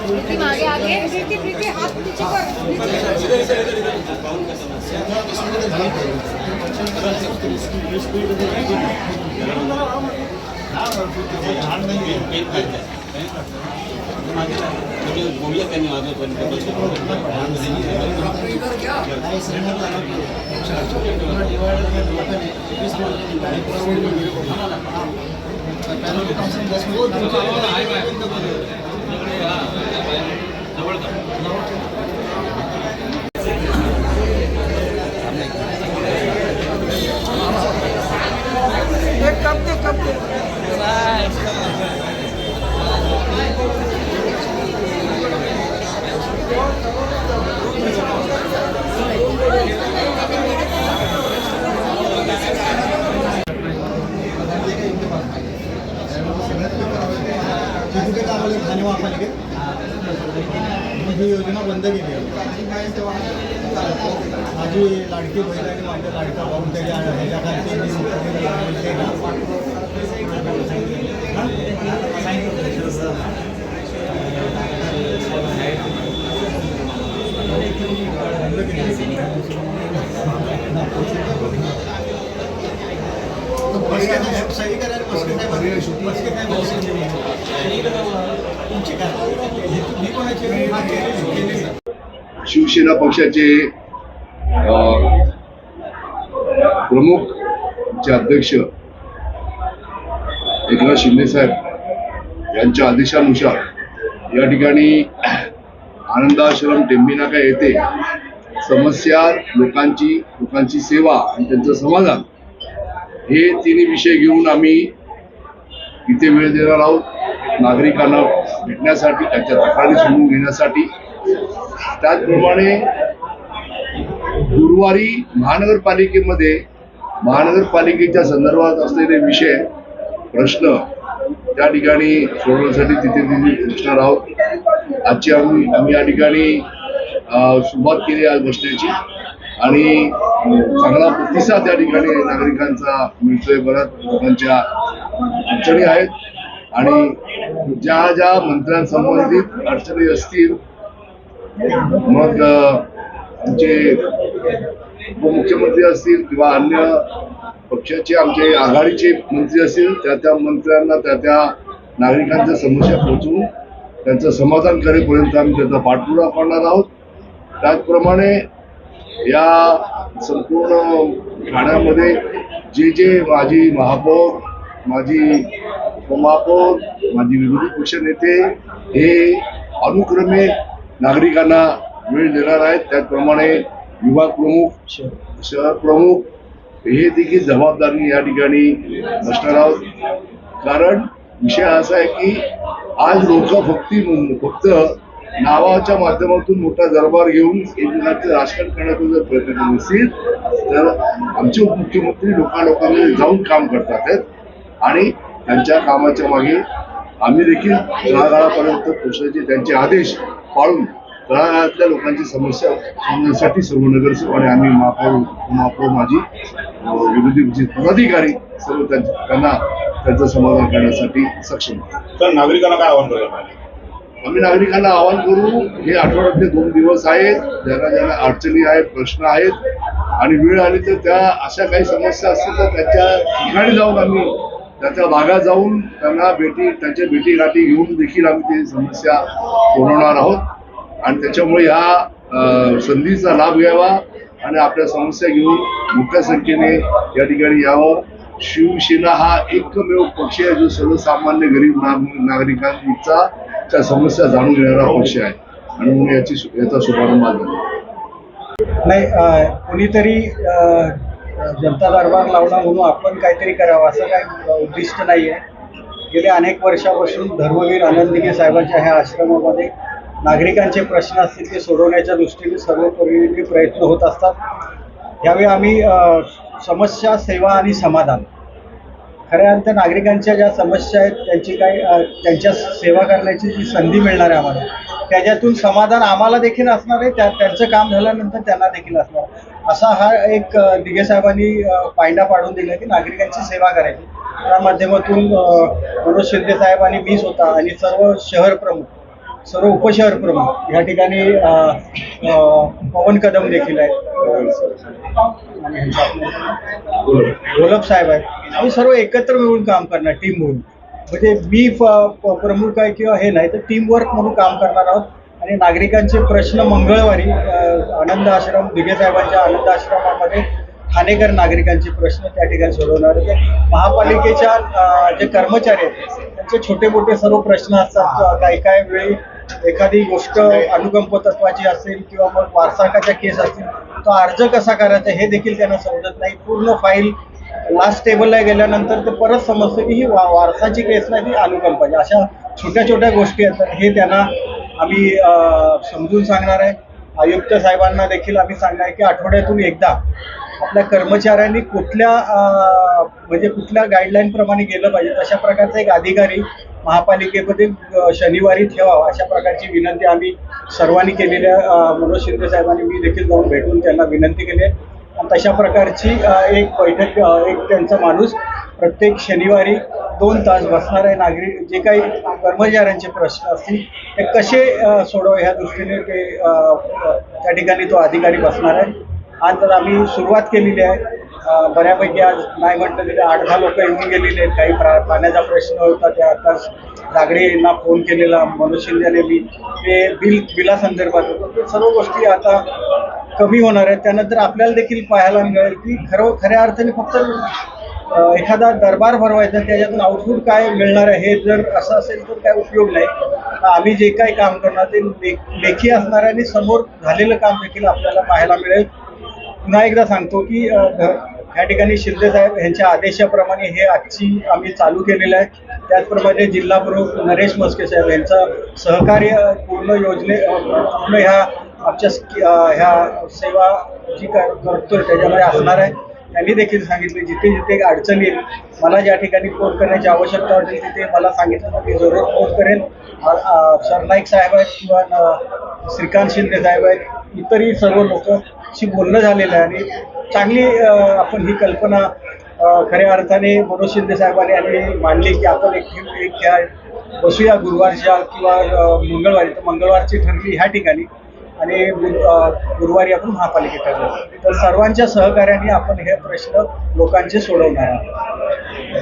आगे आगे प्रीति प्रीति हाथ पीछे कर बोलिए करने वाले कब दे ही योजना बंद केली आहे. माझी लाडकी बहीण आणि माझ्या लाडका भाऊ त्याच्या ह्याच्याखालचे सही करायला मस्के काय शिवसेना पक्षाचे प्रमुख अध्यक्ष एकनाथ शिंदे साहेब यांच्या आदेशानुसार या ठिकाणी आनंदाश्रम टेंबिनाका येथे समस्या लोकांची सेवा आणि त्यांचं समाधान हे तिन्ही विषय घेऊन आम्ही इथे वेळ देणार आहोत. नागरिकांना भेटण्यासाठी, त्यांच्या तक्रारी समजून घेण्यासाठी. त्याचप्रमाणे गुरुवारी महानगरपालिकेच्या संदर्भात असलेले विषय प्रश्न त्या ठिकाणी सोडवण्यासाठी तिथे बसणार आहोत. आजची आम्ही या ठिकाणी सुरुवात केली आज बसण्याची आणि चांगला प्रतिसाद या ठिकाणी नागरिकांचा मिळतोय. बऱ्याच लोकांच्या अडचणी आहेत आणि ज्या मंत्र्यांसंबंधित अडचणी असतील, मग आमचे उपमुख्यमंत्री असतील किंवा अन्य पक्षाचे आमचे आघाडीचे मंत्री असतील, त्या मंत्र्यांना त्या नागरिकांच्या समस्या पोहोचवून त्यांचं समाधान करेपर्यंत आम्ही त्याचा पाठपुरावा करणार आहोत. त्याचप्रमाणे या संपूर्ण ठाण्यामध्ये जे माजी महापौर, माजी उपमहापौर, माजी विरोधी पक्ष नेते हे अनुक्रमे नागरिकांना वेळ देणार आहेत. त्याचप्रमाणे विभाग प्रमुख, शहर प्रमुख हे देखील जबाबदारी या ठिकाणी असणार आहोत. कारण विषय असा आहे की आज लोक फक्त नावाच्या माध्यमातून मोठा दरबार घेऊन एकमेकांचं राजकारण करण्याचा जर प्रयत्न करत असतील तर आमचे उपमुख्यमंत्री लोकांमध्ये जाऊन काम करतात आहेत आणि त्यांच्या कामाच्या मागे आम्ही देखील तळागाळापर्यंत पोहोचण्याचे त्यांचे आदेश पाळून तळागाळातल्या लोकांची समस्या सोडवण्यासाठी सर्व नगरसेवक आणि आम्ही महापौर माजी विरोधी पदाधिकारी सर्व त्यांना त्यांचं समाधान करण्यासाठी सक्षम आहोत. तर नागरिकांना काय आवाहन करायला पाहिजे? आम्ही नागरिकांना आवाहन करू, हे आठवड्यातले 2 दिवस आहेत, ज्यांना अडचणी आहेत, प्रश्न आहेत आणि वेळ आली तर त्या अशा काही समस्या असतील तर त्यांच्या ठिकाणी जाऊन आम्ही त्याच्या भागात जाऊन त्यांच्या भेटीगाठी घेऊन देखील आम्ही ती समस्या सोडवणार आहोत. आणि त्याच्यामुळे ह्या संधीचा लाभ घ्यावा आणि आपल्या समस्या घेऊन मोठ्या संख्येने या ठिकाणी यावं. शिवसेना हा एकमेव पक्ष आहे जो सर्वसामान्य गरीब नागरिकांचा त्या समस्या जाणून घेणारा पक्ष आहे आणि म्हणून याचा शुभारंभ झाला. नाही, कोणीतरी जनता दरबार लावणं म्हणून आपण काहीतरी करावं असं काही उद्दिष्ट नाही आहे. गेल्या अनेक वर्षापासून धर्मवीर आनंददिघे साहेबांच्या ह्या आश्रमामध्ये नागरिकांचे प्रश्न असतील ते सोडवण्याच्या दृष्टीने सर्वतोपरी प्रयत्न होत असतात. यावेळी आम्ही समस्या, सेवा आणि समाधान, खऱ्या अर्थ नागरिकांच्या ज्या समस्या आहेत त्यांच्या सेवा करण्याची जी संधी मिळणार आहे आम्हाला, त्याच्यातून समाधान आम्हाला देखील असणार आहे, त्यांचं काम झाल्यानंतर त्यांना देखील असणार. असा हा एक दिघे साहेबांनी पायंडा पाडून दिला की नागरिकांची सेवा करायची. त्या माध्यमातून मनोज शिंदे साहेब आणि मी स्वतः आणि सर्व शहर प्रमुख सर्व उपशहर प्रमुख या ठिकाणी पवन कदम देखील आहेत आणि गोलप साहेब आहेत. आम्ही सर्व एकत्र मिळून काम करणार टीम म्हणून. म्हणजे मी प्रमुख आहे किंवा हे नाही तर टीमवर्क म्हणून काम करणार आहोत. आणि नागरिकांचे प्रश्न मंगळवारी आनंद आश्रम दिघे साहेबांच्या आनंद आश्रमामध्ये ठाणेकर नागरिकांचे प्रश्न त्या ठिकाणी सोडवणार. महापालिकेच्या जे कर्मचारी आहेत त्यांचे छोटे मोठे सर्व प्रश्न असतात. काही वेळी एखादी गोष्ट अनुकंप तत्वाची असेल किंवा मग वारसाकाच्या केस असतील तो अर्ज कसा करायचा हे देखील त्यांना समजत नाही. पूर्ण फाईल लास्ट टेबलला गेल्यानंतर ते परत समजतं की ही वारसाची केस नाही ती अनुकंपाची. अशा छोट्या छोट्या गोष्टी असतात. हे त्यांना आम्ही समजून सांगणार आहे. आयुक्त साहेबांना देखील आम्ही सांगणार आहे की आठवड्यातून एकदा आपल्या कर्मचाऱ्यांनी कुठल्या गाईडलाईन प्रमाणे गेलं पाहिजे तशा प्रकारचा एक अधिकारी महापालिकेमध्ये शनिवारी ठेवावा अशा प्रकारची विनंती आम्ही सर्वांनी केलेली आहे. मनोज शिंदे साहेबांनी मी देखील जाऊन भेटून त्यांना विनंती केली आहे. तशा प्रकारची एक बैठक एक त्यांचा माणूस प्रत्येक शनिवारी 2 तास बसणार आहे. नागरिक जे काही कर्मचाऱ्यांचे प्रश्न असतील ते कसे सोडवा ह्या दृष्टीने ते त्या ठिकाणी तो अधिकारी बसणार आहे. आज तर आम्ही सुरुवात केलेली आहे. बऱ्यापैकी आज नाही म्हटलं तरी 8-10 लोक येऊन गेलेले आहेत. काही पाण्याचा प्रश्न होता त्या आता जागडे यांना फोन केलेला मनोज शिंदेने मी ते बिलासंदर्भात होतं. ते सर्व गोष्टी आता कमी होणार आहेत. त्यानंतर आपल्याला देखील पाहायला मिळेल की खऱ्या अर्थाने फक्त एखादा दरबार भरवायचा त्याच्यातून आउटपुट काय मिळणार आहे हे जर असं असेल तर काय उपयोग नाही. आम्ही जे काही काम करणार ते लेखी असणार आहे आणि समोर झालेलं काम देखील आपल्याला पाहायला मिळेल. पुन्हा एकदा सांगतो की या ठिकाणी शिंदे साहेब यांच्या आदेशाप्रमाणे हे आजची आम्ही चालू केलेलं आहे. त्याचप्रमाणे जिल्हा प्रमुख नरेश मस्के साहेब यांचं सहकार्य पूर्ण ह्या आमच्या ह्या सेवा जी करतोय त्याच्यामध्ये असणार आहे. त्यांनी देखील सांगितले जिथे जिथे अडचण येईल मला ज्या ठिकाणी फोन करण्याची आवश्यकता वाटेल तिथे मला सांगितलं तर मी जरूर फोन करेन. सरनाईक साहेब आहेत किंवा श्रीकांत शिंदे साहेब आहेत इतरही सर्व लोकांशी बोलणं झालेलं आहे आणि चांगली आपण ही कल्पना खऱ्या अर्थाने मनोज शिंदे साहेबांनी आणि मांडली की आपण एक खेळ बसूया गुरुवारच्या किंवा मंगळवारी. तर मंगळवारची ठरली ह्या ठिकाणी आणि गुरुवारी आपण महापालिकेत ठरलं. तर सर्वांच्या सहकार्याने आपण हे प्रश्न लोकांचे सोडवणार आहोत.